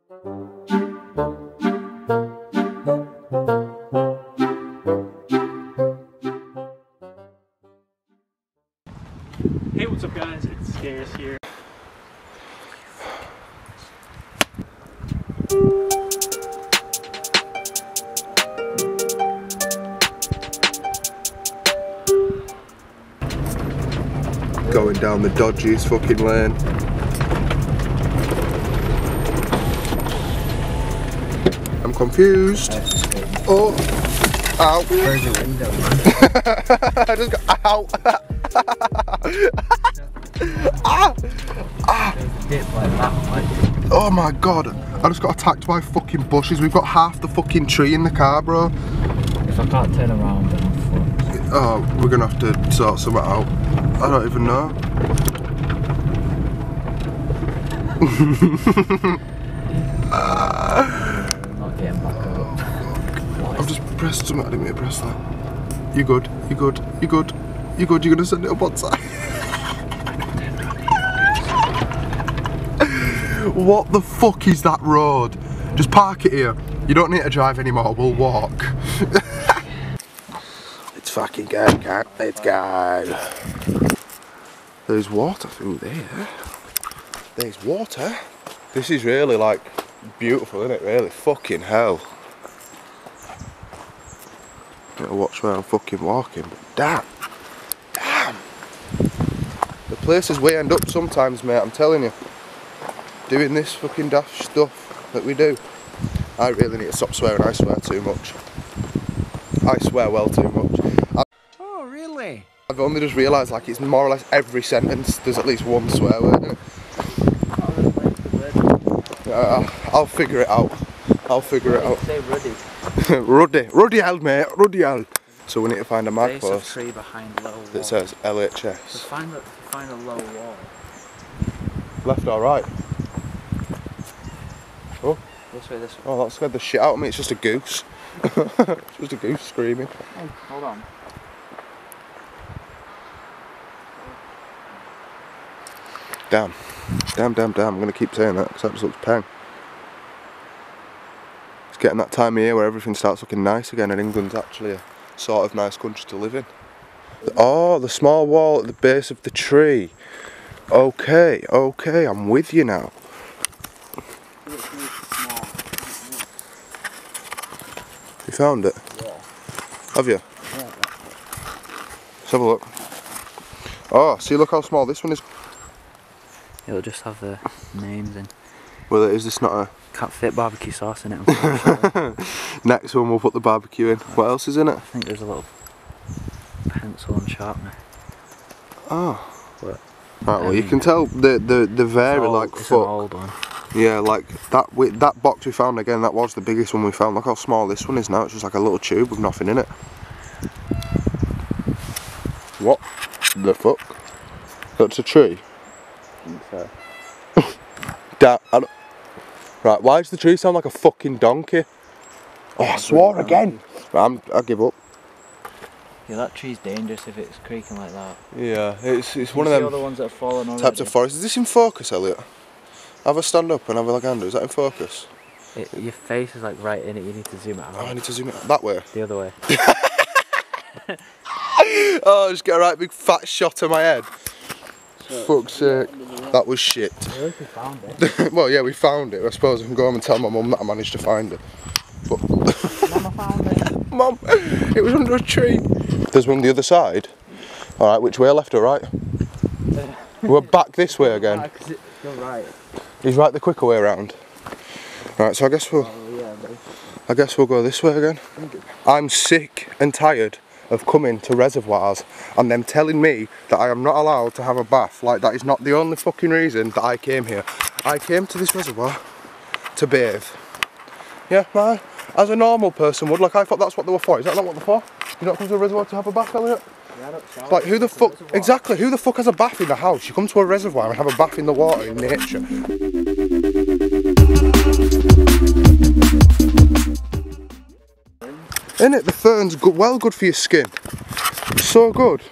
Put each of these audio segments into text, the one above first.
Hey, what's up guys, it's Scares here. Going down the dodgiest fucking lane. I'm confused. Oh! Ow! Where's the window, man? I just got ow! Ah! Ah! Oh my god! I just got attacked by fucking bushes. We've got half the fucking tree in the car, bro. If I can't turn around, then I'm fucked. Oh, we're gonna have to sort something out. I don't even know. Not getting back up. I've just pressed something. I didn't mean to press that. You good? You good? You good? You good? You're gonna send it up on side. What the fuck is that road? Just park it here. You don't need to drive anymore. We'll walk. Let's fucking go, cat. Let's go. There's water through there. There's water. This is really like beautiful, isn't it? Really, fucking hell. Gotta watch where I'm fucking walking, but damn. The places we end up sometimes, mate, I'm telling you. Doing this fucking daft stuff that we do. I really need to stop swearing. I swear too much. I swear well too much. Oh, really? I've only just realised, like, it's more or less every sentence there's at least one swear word in it. I'll figure it out. I'll figure it out. Say ruddy. Ruddy hell, mate. Ruddy hell. So we need to find a map post tree behind low wall. that says LHS. So find a low wall. Left or right? Oh. This way, this way. Oh, that scared the shit out of me. It's just a goose. It's just a goose screaming. Hey, hold on. Damn. Damn. I'm going to keep saying that because that just looks peng. It's getting that time of year where everything starts looking nice again, and England's actually a sort of nice country to live in. Oh, the small wall at the base of the tree. Okay, I'm with you now. You found it? Yeah. Have you? Yeah. Let's have a look. Oh, see, look how small this one is. It'll just have the names in. Well, is this not a... Can't fit barbecue sauce in it, unfortunately. Next one we'll put the barbecue in. What else is in it? I think there's a little pencil and sharpener. Oh. But, right, well, you can tell the vary like it's fuck. an old one. Yeah, like that box we found again, that was the biggest one we found. Look how small this one is now. It's just like a little tube with nothing in it. What the fuck? That's a tree. I think so. Right, why does the tree sound like a fucking donkey? Oh, I swore again. Right, I give up. Yeah, that tree's dangerous if it's creaking like that. Yeah, it's one of them other ones that have fallen already. types of forest. Is this in focus, Elliot? Have a stand up and have a look under. Is that in focus? Your face is like right in it. You need to zoom it out. Oh, I need to zoom it that way. The other way. Oh, just get a right big fat shot of my head. Fuck's sake. That was shit. At least we found it. Well, yeah, we found it. I suppose I can go home and tell my mum that I managed to find it. But Mama found it. Mum, it was under a tree. There's one on the other side. Alright, which way, left or right? We're back this way again. You're right. He's right the quicker way around. Right, so I guess we'll go this way again. I'm sick and tired of coming to reservoirs and them telling me that I am not allowed to have a bath. Like, that is not the only fucking reason that I came here. I came to this reservoir to bathe. Yeah, man, as a normal person would. Like, I thought that's what they were for. Is that not what they're for? You don't come to a reservoir to have a bath, Elliot? Yeah, like, who the fuck, exactly, who the fuck has a bath in the house? You come to a reservoir and have a bath in the water in nature. Isn't it? The fern's good, well good for your skin. So good.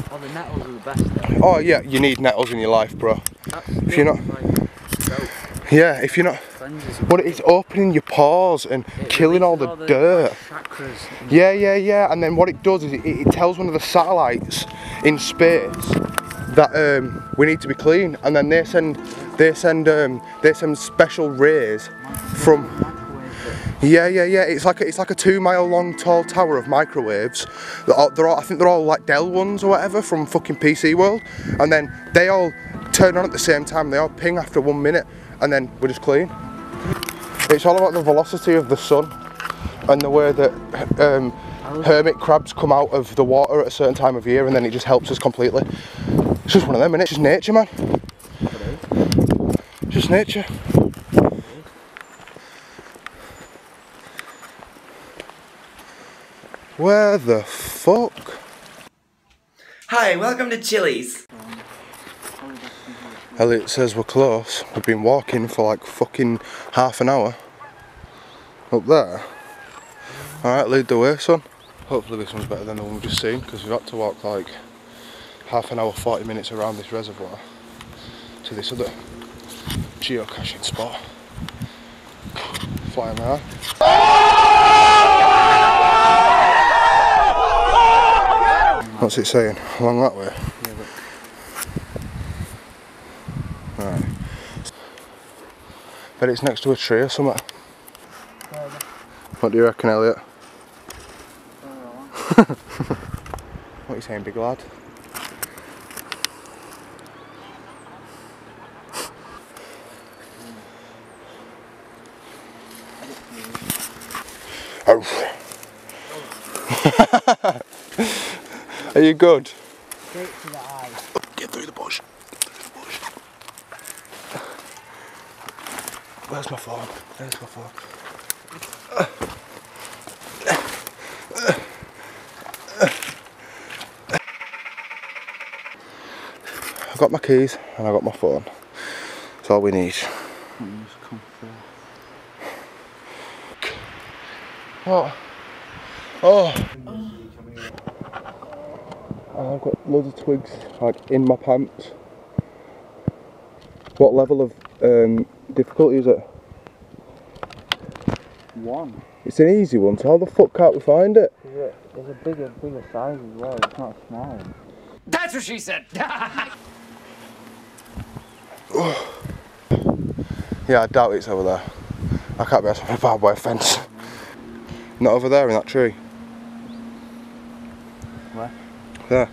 Oh, the nettles are the best though. Oh yeah, you need nettles in your life, bro. That's if you're not, like yeah, if you're not, it's But it's opening your pores and killing all the dirt. Yeah. And then what it does is it tells one of the satellites in space that we need to be clean, and then they send special rays from. Yeah. It's like a 2 mile long tall tower of microwaves. I think they're all like TeLl ones or whatever from fucking PC World, and then they all turn on at the same time. They all ping after 1 minute, and then we're just clean. It's all about the velocity of the sun and the way that hermit crabs come out of the water at a certain time of year, and then it just helps us completely. It's just one of them, innit? It's just nature, man. It's just nature. Where the fuck? Hi, welcome to Chili's. Elliot says we're close. We've been walking for like fucking half an hour. Up there. Alright, lead the way, son. Hopefully this one's better than the one we've just seen, because we've had to walk like half an hour, 40 minutes around this reservoir to this other geocaching spot. Flying there. What's it saying? Along that way? Right. Bet it's next to a tree or something. What do you reckon, Elliot? What are you saying, big lad? Oh. Are you good? Straight to the eye. Get through the bush. Where's my phone? There's my phone. I've got my keys and I've got my phone. That's all we need. What? Oh! I've got loads of twigs like in my pants. What level of difficulty is it? 1. It's an easy one, so how the fuck can't we find it? There's a bigger size as well, it's not a small one. That's what she said! Yeah, I doubt it's over there. I can't be outside a barbed wire fence. Not over there in that tree. Where? There.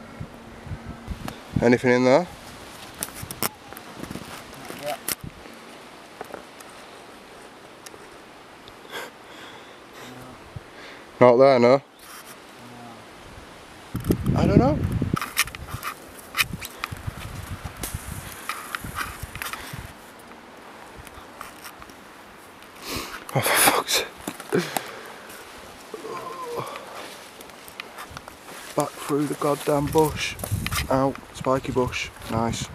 Anything in there? Yeah. Not there, no? I don't know. Oh, for fuck's sake. Back through the goddamn bush. Out, spiky bush. Nice.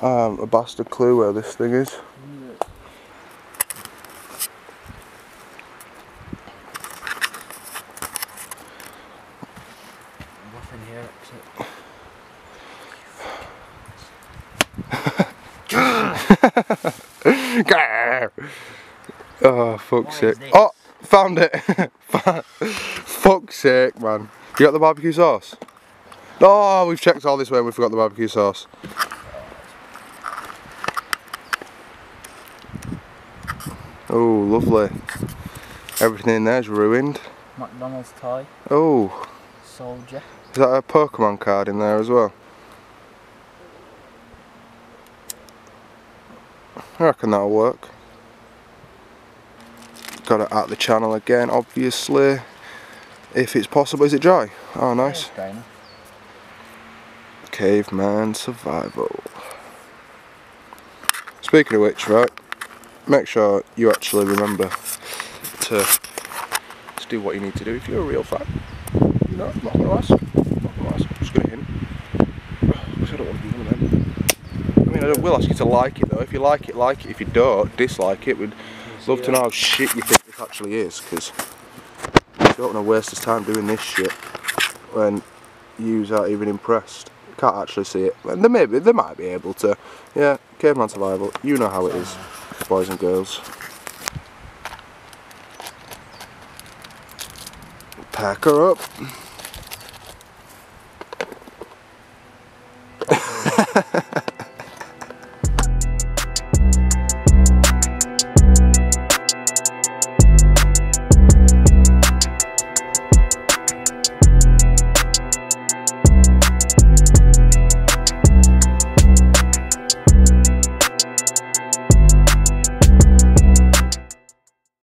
A bastard clue where this thing is. Nothing here except... Oh, fuck's sake. Oh, found it. Fuck's sake, man. You got the barbecue sauce? Oh, we've checked all this way and we forgot the barbecue sauce. Oh, lovely. Everything in there's ruined. McDonald's toy. Oh. Soldier. Is that a Pokemon card in there as well? I reckon that'll work. Got it at the channel again, obviously. If it's possible. Is it dry? Oh, nice. Caveman survival. Speaking of which, right, make sure you actually remember to do what you need to do if you're a real fan. You know, I'm not going to ask. I'm just going to hint. Because I don't want to be one of them. I mean, I will ask you to like it though. If you like it, like it. If you don't, dislike it. We'd love to know how shit you think this actually is, because you don't want to waste this time doing this shit when you aren't even impressed. Can't actually see it. And they might be able to. Yeah, Caveman survival, you know how it is, boys and girls. Pack her up.